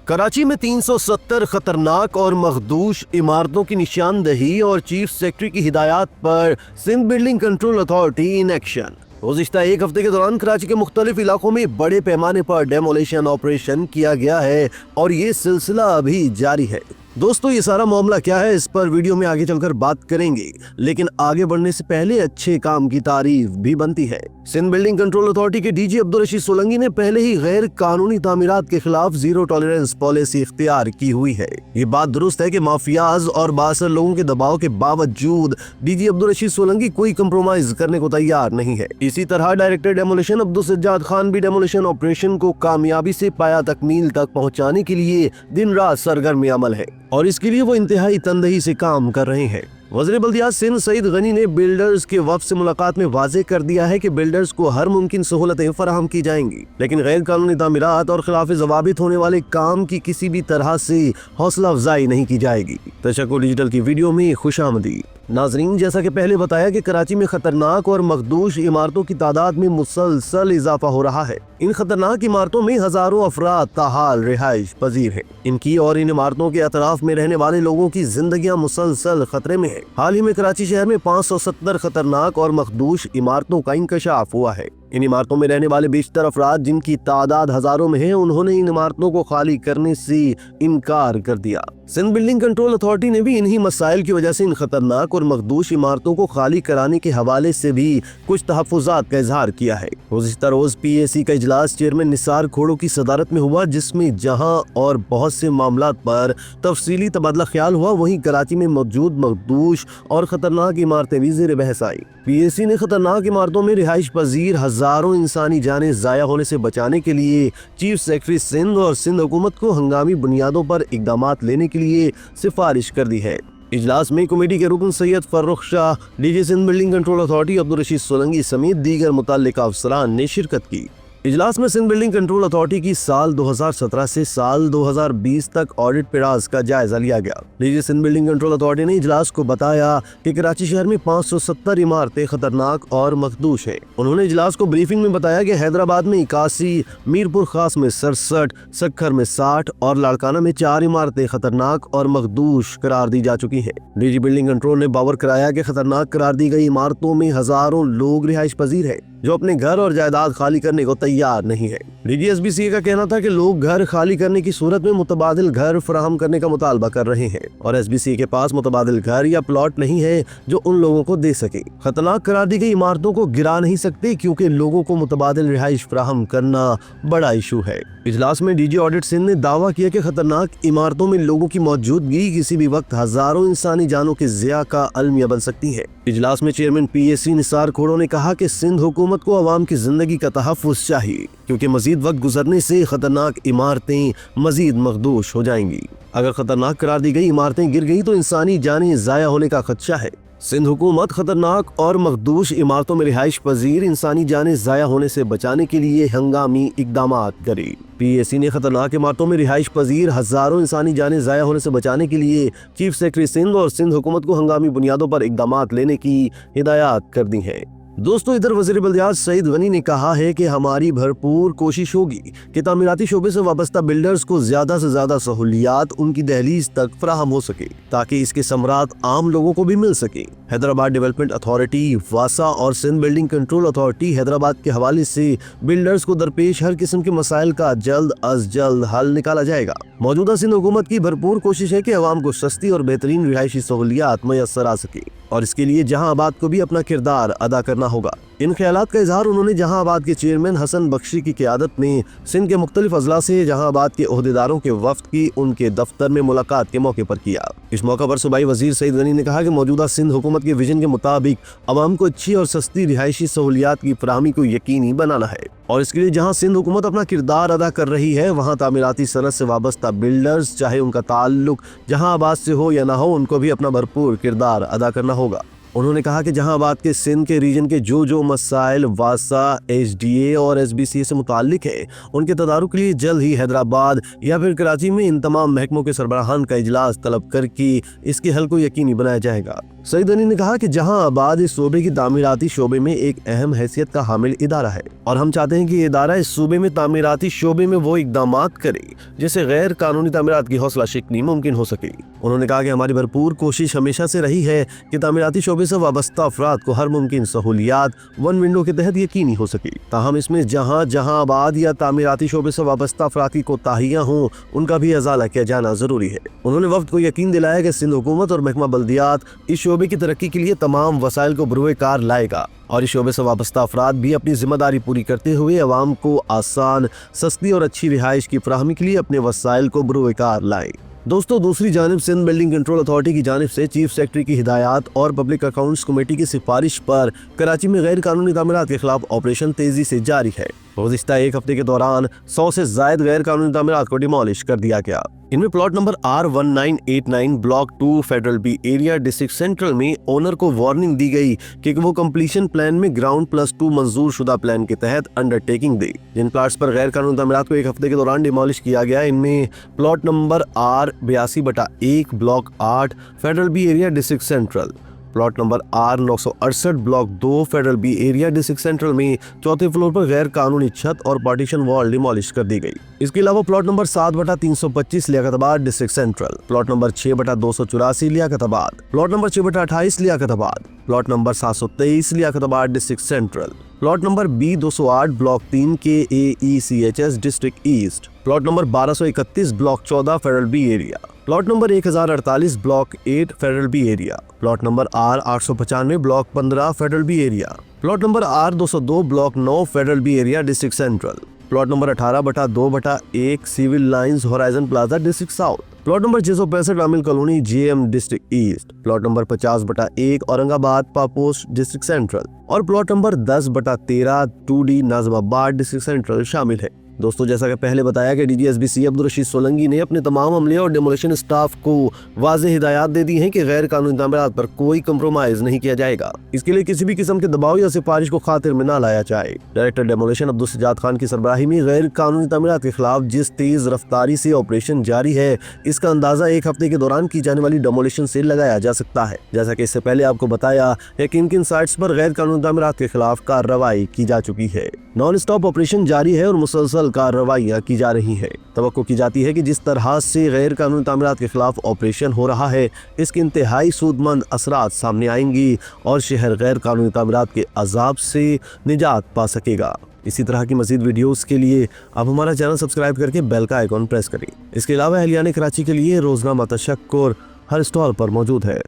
कराची में 370 खतरनाक और मखदूश इमारतों की निशानदही और चीफ सेक्रेटरी की हिदायत पर Sindh building control authority in action. गुज़िश्ता एक हफ्ते के दौरान कराची के मुख्तलिफ इलाकों में बड़े पैमाने पर डेमोलिशन ऑपरेशन किया गया है और ये सिलसिला अभी जारी है। दोस्तों, ये सारा मामला क्या है, इस पर वीडियो में आगे चलकर बात करेंगे, लेकिन आगे बढ़ने से पहले अच्छे काम की तारीफ भी बनती है। सिंध बिल्डिंग कंट्रोल अथॉरिटी के डीजी अब्दुल रशीद सोलंकी ने पहले ही गैर कानूनी तामीरात के खिलाफ जीरो टॉलरेंस पॉलिसी इख्तियार की हुई है। ये बात दुरुस्त है कि माफियाज और बासर लोगों के दबाव के बावजूद डीजी अब्दुल रशीद सोलंकी कोई कंप्रोमाइज करने को तैयार नहीं है। इसी तरह डायरेक्टर डेमोलिशन अब्दुल सज्जाद खान भी डेमोलिशन ऑपरेशन को कामयाबी से पाया तकमील तक पहुँचाने के लिए दिन रात सरगर्म अमल है और इसके लिए वो इंतहाई तनदही से काम कर रहे हैं। वज़ीर बल्दियात सिंध सईद गनी ने बिल्डर्स के वफ़द से मुलाकात में वाज़ेह कर दिया है कि बिल्डर्स को हर मुमकिन सहूलतें फराहम की जाएंगी, लेकिन गैर कानूनी तामीरात और खिलाफ ज़वाबित होने वाले काम की किसी भी तरह से हौसला अफजाई नहीं की जाएगी। तशक्कुर डिजिटल की वीडियो में खुशामदीद। नाजरीन, जैसा कि पहले बताया कि कराची में खतरनाक और मखदूश इमारतों की तादाद में मुसलसल इजाफा हो रहा है। इन खतरनाक इमारतों में हजारों अफराद ताहाल रिहाइश पजीर हैं। इनकी और इन इमारतों के अतराफ में रहने वाले लोगों की जिंदगियां मुसलसल खतरे में है। हाल ही में कराची शहर में 570 खतरनाक और मखदूश इमारतों का इंकशाफ हुआ है। इन इमारतों में रहने वाले बेशतर अफराद, जिनकी तादाद हजारों में है, उन्होंने इन इमारतों को खाली करने से इनकार कर दिया। सिंध बिल्डिंग कंट्रोल अथॉरिटी ने भी इन्हीं मसाइल की वजह से इन खतरनाक और मखदूश इमारतों को खाली कराने के हवाले से भी कुछ तहफ़्फ़ुज़ात का इजहार किया है। गुज़िश्ता रोज PAC का इजलास चेयरमैन निसार खोड़ो की सदारत में हुआ, जिसमें जहां और बहुत से मामलात पर तफसीली तबादला ख्याल हुआ, वहीं कराची में मौजूद मखदूश और खतरनाक इमारतें भी ज़ेर बहस आई। PAC ने खतरनाक इमारतों में रिहाइश पजीर हजारों इंसानी जानें ज़ाया होने से बचाने के लिए चीफ सेक्रेटरी सिंध और सिंध हुकूमत को हंगामी बुनियादों पर इक़दामात लेने के लिए सिफारिश कर दी है। इजलास में कमेटी के रुकन Syed Farrukh Shah, DG Sindh building control authority Abdul Rashid Solanki समेत दीगर मुतल्लिका अफसरान ने शिरकत की। इजलास में सिंध बिल्डिंग कंट्रोल अथॉरिटी की साल 2017 से साल 2020 तक ऑडिट पिराज का जायजा लिया गया। DG Sindh building control authority ने इजलास को बताया कि कराची शहर में 570 इमारतें खतरनाक और मखदूश हैं। उन्होंने इजलास को ब्रीफिंग में बताया कि हैदराबाद में 81, मीरपुर खास में 67, सक्खर में 60 और लाड़काना में 4 इमारतें खतरनाक और मखदूश करार दी जा चुकी है। डीजी बिल्डिंग कंट्रोल ने बावर कराया कि खतरनाक करार दी गई इमारतों में हजारों लोग रिहाइश पजीर है जो अपने घर और जायदाद खाली करने को तैयार नहीं है। डीजी SBCA का कहना था कि लोग घर खाली करने की सूरत में मुतबादिल घर फराहम करने का मुतालबा कर रहे हैं और SBCA के पास मुतबादिल घर या प्लॉट नहीं है जो उन लोगों को दे सके। खतरनाक करार दी गई इमारतों को गिरा नहीं सकते क्योंकि लोगों को मुतबादिल रिहाइश फराहम करना बड़ा इशू है। इजलास में डीजी ऑडिट सिंध ने दावा किया कि खतरनाक इमारतों में लोगों की मौजूदगी किसी भी वक्त हजारों इंसानी जानों के ज़िया का अलमिया बन सकती है। इजलास में चेयरमैन PAC निसार खोड़ो ने कहा कि सिंध हुकूमत को अवाम की जिंदगी का तहफ़्फ़ुज़ चाहिए क्योंकि मजीद वक्त गुजरने से खतरनाक इमारतें मजीद मखदूश हो जाएंगी। अगर खतरनाक करार दी गई इमारतें गिर गई तो इंसानी जानें ज़ाया होने का खदशा है। सिंध हुकूमत खतरनाक और मखदूश इमारतों में रिहाइश पजीर इंसानी जानें ज़ाया होने से बचाने के लिए हंगामी इक़दामात करे। PAC ने खतरनाक इमारतों में रिहाइश पजीर हजारों इंसानी जानें ज़ाया होने से बचाने के लिए चीफ सेक्रेटरी सिंध और सिंध हुकूमत को हंगामी बुनियादों पर इक़दामात लेने की हिदायत कर दी है। दोस्तों, इधर वज़ीर बल्दियात सईद गनी ने कहा है कि हमारी भरपूर कोशिश होगी कि तामीराती शोबे से वाबस्ता बिल्डर्स को ज्यादा से ज्यादा सहूलियात उनकी दहलीज तक फराहम हो सके ताकि इसके समरात आम लोगों को भी मिल सके। हैदराबाद डेवलपमेंट अथॉरिटी, वासा और Sindh building control authority Hyderabad के हवाले से बिल्डर्स को दरपेश हर किस्म के मसाइल का जल्द अज जल्द हल निकाला जाएगा। मौजूदा सिंध हुकूमत की भरपूर कोशिश है कि अवाम को सस्ती और बेहतरीन रिहायशी सहूलियात मैसर आ सके और इसके लिए जहां आबाद को भी अपना किरदार अदा करना होगा। इन ख्यालात का इजहार उन्होंने जहां आबाद के चेयरमैन हसन बख्शी की क़यादत में सिंध के मुख्तलिफ अजला से जहां आबाद के ओहदेदारों के वफ्द की उनके दफ्तर में मुलाकात के मौके पर किया। इस मौका पर सूबाई वजीर सईद गनी ने कहा कि मौजूदा सिंध हुकूमत के विजन के मुताबिक अवाम को अच्छी और सस्ती रिहायशी सहूलियात की फराहमी को यकीनी बनाना है और इसके लिए जहां सिंध हुकूमत अपना किरदार अदा कर रही है वहां तामीराती सनत से वाबस्ता बिल्डर्स, चाहे उनका ताल्लुक जहां आबाद से हो या ना हो, उनको भी अपना भरपूर किरदार अदा करना होगा। उन्होंने कहा कि जहांआबाद के सिंध के रीजन के जो मसाइल वासा, HDA और SBCA से मुताल्लिक है, उनके तदारुक के लिए जल्द ही हैदराबाद या फिर कराची में इन तमाम महकमों के सरबराहान का इजलास तलब करके इसके हल को यकीनी बनाया जाएगा। सईद अली ने कहा कि जहांआबाद इस सूबे की तामीराती शोबे में एक अहम हैसियत का हामिल इदारा है और हम चाहते हैं कि ये इदारा इस सूबे में तामीराती शोबे में वो इकदामात करे जिससे गैर कानूनी तामीरात की हौसला शिकनी मुमकिन हो सके। उन्होंने कहा कि हमारी भरपूर कोशिश हमेशा से रही है कि तामीराती शोबे से वाबस्ता अफराद को हर मुमकिन सहूलियात वन विंडो के तहत यकीनी हो सके। ताहम इसमें जहांआबाद या तामीराती शोबे से वाबस्ता अफराद की कोताहियां हों, उनका भी अजाला किया जाना जरूरी है। उन्होंने वफ्द को यकीन दिलाया कि सिंध हुकूमत और महकमा बल्दियात इस शोबे की तरक्की के लिए तमाम वसाइल को बरूए कार लाएगा और इस शोबे से वाबस्ता अफराद भी अपनी जिम्मेदारी पूरी करते हुए अवाम को आसान, सस्ती और अच्छी रिहाइश की फराहमी के लिए अपने वसाइल को बरूए कार लाएं। दोस्तों, दूसरी जानिब सिंध बिल्डिंग कंट्रोल अथॉरिटी की जानिब से चीफ सेक्रेटरी की हिदायत और पब्लिक अकाउंट्स कमेटी की सिफारिश पर कराची में गैर कानूनी तामीरात के खिलाफ ऑपरेशन तेजी से जारी है। गुज़िश्ता एक हफ्ते के दौरान 100 से जायद गैर कानूनी तामीरात को डिमोलिश कर दिया गया। इनमें plot number R1989 block 2 federal B area district central में ओनर को वार्निंग दी गई कि वो कंप्लीशन प्लान में ग्राउंड +2 मंजूर शुदा प्लान के तहत अंडरटेकिंग दे। जिन प्लाट्स पर गैर कानूनी तामीरात को एक हफ्ते के दौरान डिमोलिश किया गया, इनमें plot number R82/1 block 8 federal B area district central, plot number R968 block 2 federal B area district central में चौथे फ्लोर पर गैर कानूनी छत और पार्टीशन वॉल डिमोलिश कर दी गई। इसके अलावा plot number 7/325 Liaquatabad district central, plot number 6/284 Liaquatabad, plot number 6/28 Liaquatabad, plot number 723 Liaquatabad district central, plot number B208 block 3 के AECHS district east, plot number 1231 block 14 federal B area, plot number 1048 block 8 federal B area, plot number R895 block 15 federal B area, plot number R202 block 9 federal B area district central, plot number 18/2/1 civil lines horizon plaza district south, plot number 665 Amil colony JM district east, plot number 50/1 Aurangabad पापोस्ट district central और plot number 10/13 2D Nazimabad district central शामिल है। दोस्तों, जैसा कि पहले बताया कि DG SBC अब्दुल रशीद सोलंकी ने अपने तमाम अमले और डेमोलिशन स्टाफ को वाज़ेह हिदायत दे दी हैं कि गैर कानूनी तामीरात पर कोई कंप्रोमाइज नहीं किया जाएगा। इसके लिए किसी भी किस्म के दबाव या सिफारिश को खातिर में न लाया जाए। डायरेक्टर डेमोलिशन अब्दुल सज्जाद खान की सरबराही में गैर कानूनी तामीरात के खिलाफ जिस तेज रफ्तारी से ऑपरेशन जारी है, इसका अंदाजा एक हफ्ते के दौरान की जाने वाली डेमोलिशन से लगाया जा सकता है। जैसा कि इससे पहले आपको बताया है कि किन साइट्स पर गैर कानूनी तामीरात के खिलाफ कार्रवाई की जा चुकी है। नॉन स्टॉप ऑपरेशन जारी है और मुसलसल कार्रवाइयां की जा रही है। तवक्को की जाती है कि जिस तरह से गैर कानूनी तामीरात के खिलाफ ऑपरेशन हो रहा है, इसके इंतहाई सूदमंद असरात सामने आएंगी और शहर गैर कानूनी तामीरात के अजाब से निजात पा सकेगा। इसी तरह की मज़ीद वीडियोस के लिए आप हमारा चैनल सब्सक्राइब करके बेल का आइकॉन प्रेस करें। इसके अलावा अहलियान कराची के लिए रोज़नामा तशक्कुर हर स्टॉल पर मौजूद है।